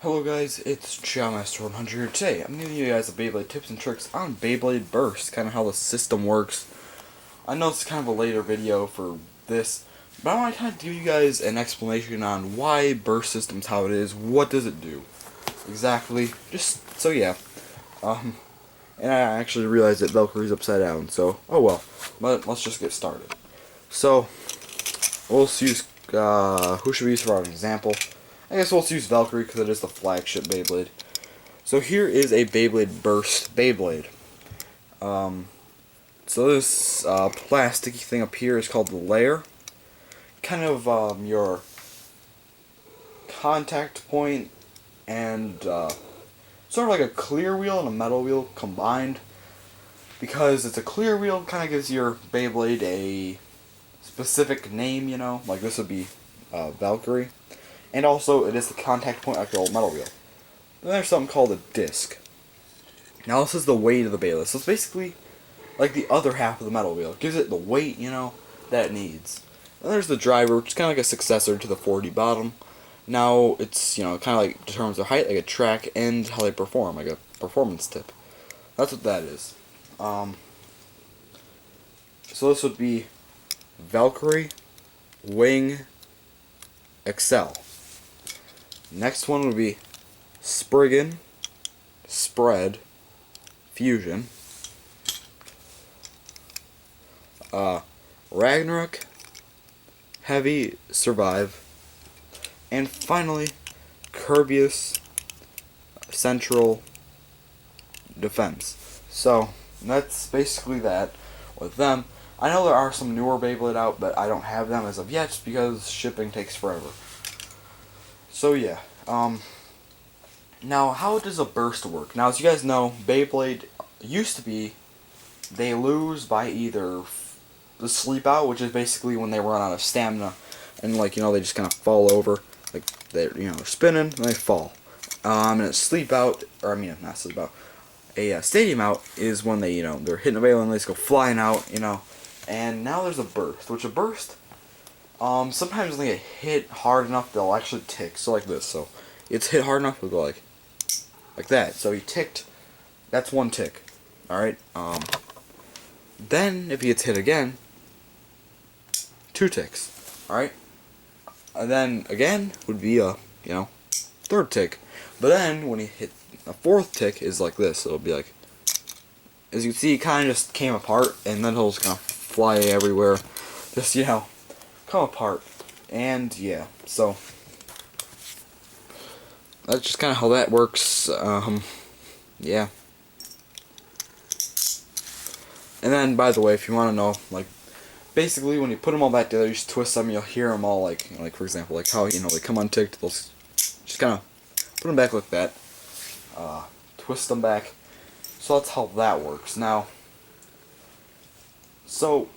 Hello guys, it's Master 100 here. Today, I'm giving you guys a Beyblade tips and tricks on Beyblade Burst, kind of how the system works. I know it's kind of a later video for this, but I want to kind of give you guys an explanation on why Burst system's how it is, what does it do, exactly, just, so yeah. And I actually realized that Valkyrie's upside down, so, oh well, but let's just get started. So, we'll use, who should we use for our example? I guess we'll use Valkyrie because it is the flagship Beyblade. So here is a Beyblade Burst Beyblade. So this plasticky thing up here is called the layer. Kind of your contact point and sort of like a clear wheel and a metal wheel combined. Because it's a clear wheel, kind of gives your Beyblade a specific name, you know. Like this would be Valkyrie. And also, it is the contact point like the old metal wheel. Then there's something called a disc. Now this is the weight of the Beyblade. So it's basically like the other half of the metal wheel. It gives it the weight, you know, that it needs. Then there's the driver, which is kind of like a successor to the 4D bottom. Now it's, you know, kind of like determines their height, like a track, and how they perform, like a performance tip. That's what that is. So this would be Valkyrie, Wing, Excel. Next one would be Spriggan, Spread, Fusion, Ragnarok, Heavy, Survive, and finally Kirby's Central, Defense. So that's basically that with them. I know there are some newer Beyblade out, but I don't have them as of yet because shipping takes forever. So yeah, now how does a burst work? Now as you guys know, Beyblade used to be, they lose by either the sleep out, which is basically when they run out of stamina, and like, you know, they just kind of fall over, like they're, you know, they're spinning, and they fall. And a sleep out, or I mean, not sleep out, a stadium out is when they, you know, they're hitting a Beyblade and they just go flying out, you know, and now there's a burst, which a burst, sometimes when they get hit hard enough, they'll actually tick. So like this. So it's hit hard enough, it'll go like that. So he ticked. That's one tick. All right. Then if he gets hit again, 2 ticks. All right. And then again would be a, you know, 3rd tick. But then when he hit a 4th tick is like this. It'll be like, as you can see, it kind of just came apart, and then he'll just kind of fly everywhere. Just, you know, come apart. And yeah, so that's just kind of how that works. Yeah. And then, by the way, if you want to know, like, basically when you put them all back together, you just twist them, you'll hear them all, like for example, like how, you know, they come unticked, they'll just kind of put them back like that, twist them back. So that's how that works. Now, so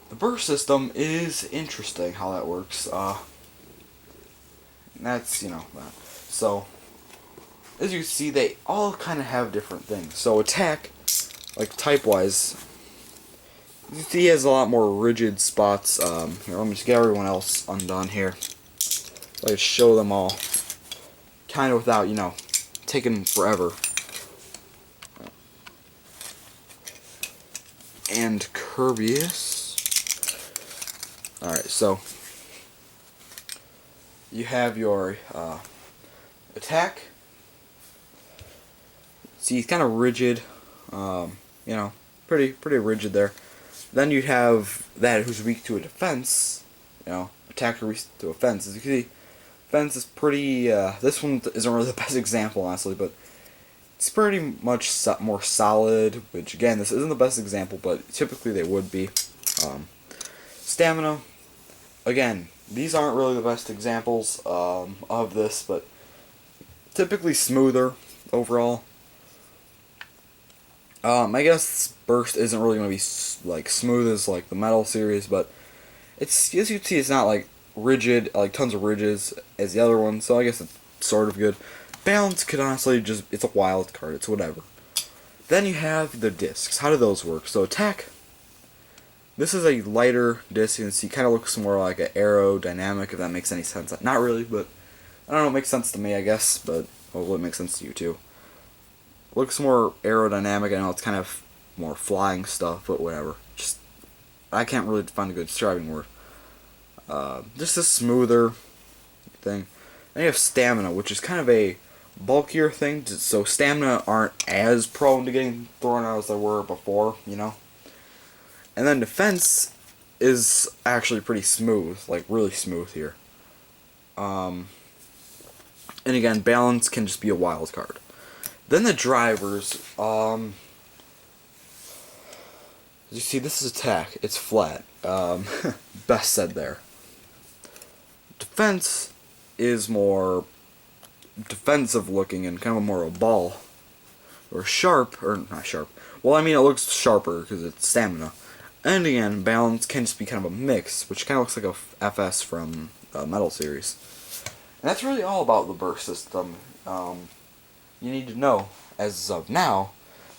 the burst system is interesting how that works. That's, you know, that. So, as you see, they all kind of have different things. So attack, like type-wise, you see he has a lot more rigid spots. Here, let me just get everyone else undone here. So I can show them all, kind of without, you know, taking forever. And Kirby's. Alright, so you have your attack. See, he's kind of rigid, you know, pretty rigid there. Then you have that who's weak to a defense, you know, attacker weak to a fence. As you can see, fence is pretty, this one isn't really the best example, honestly, but it's pretty much more solid, which again, this isn't the best example, but typically they would be. Stamina, again, these aren't really the best examples of this, but typically smoother overall. I guess Burst isn't really going to be like smooth as like the Metal series, but it's, as you can see, it's not like rigid, like tons of ridges as the other one, so I guess it's sort of good. Balance could honestly just, it's a wild card, it's whatever. Then you have the discs. How do those work? So attack, this is a lighter disc, you can see, kind of looks more like an aerodynamic, if that makes any sense. Not really, but I don't know, it makes sense to me, I guess, but hopefully it makes sense to you too. Looks more aerodynamic. I know it's kind of more flying stuff, but whatever. Just, I can't really find a good describing word. Just a smoother thing. Then you have stamina, which is kind of a bulkier thing, so stamina aren't as prone to getting thrown out as they were before, you know? And then defense is actually pretty smooth, like really smooth here. And again, balance can just be a wild card. Then the drivers, you see this is attack, it's flat. Best said there. Defense is more defensive looking and kind of more a ball. Or sharp, or not sharp. Well, I mean it looks sharper because it's stamina. And again, balance can just be kind of a mix, which kind of looks like a FS from Metal Series. And that's really all about the burst system. You need to know as of now,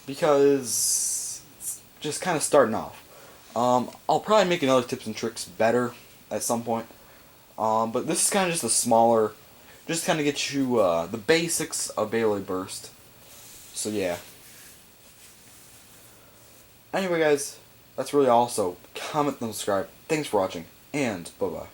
because it's just kind of starting off. I'll probably make another tips and tricks better at some point. But this is kind of just a smaller, just kind of get you the basics of Beyblade Burst. So yeah. Anyway guys, that's really all, so comment and subscribe. Thanks for watching, and bye-bye.